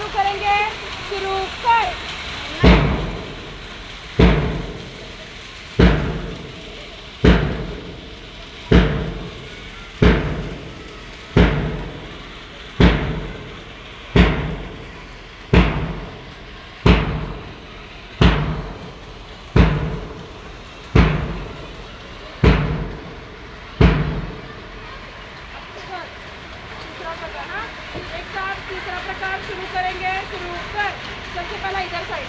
शुरू करेंगे, शुरू कर। तीसरा प्रकार, हाँ एक साथ तीसरा प्रकार शुरू करेंगे, शुरू कर। सबसे पहला इधर साइड,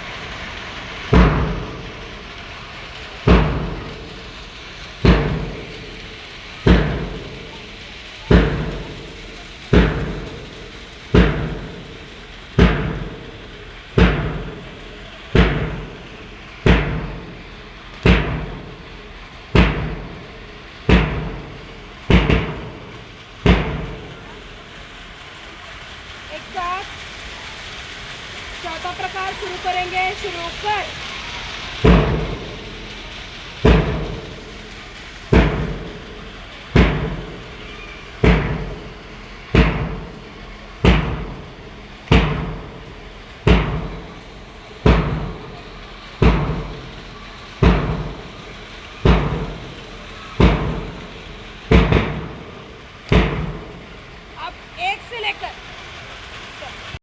एक साथ चौथा प्रकार शुरू करेंगे, शुरू कर।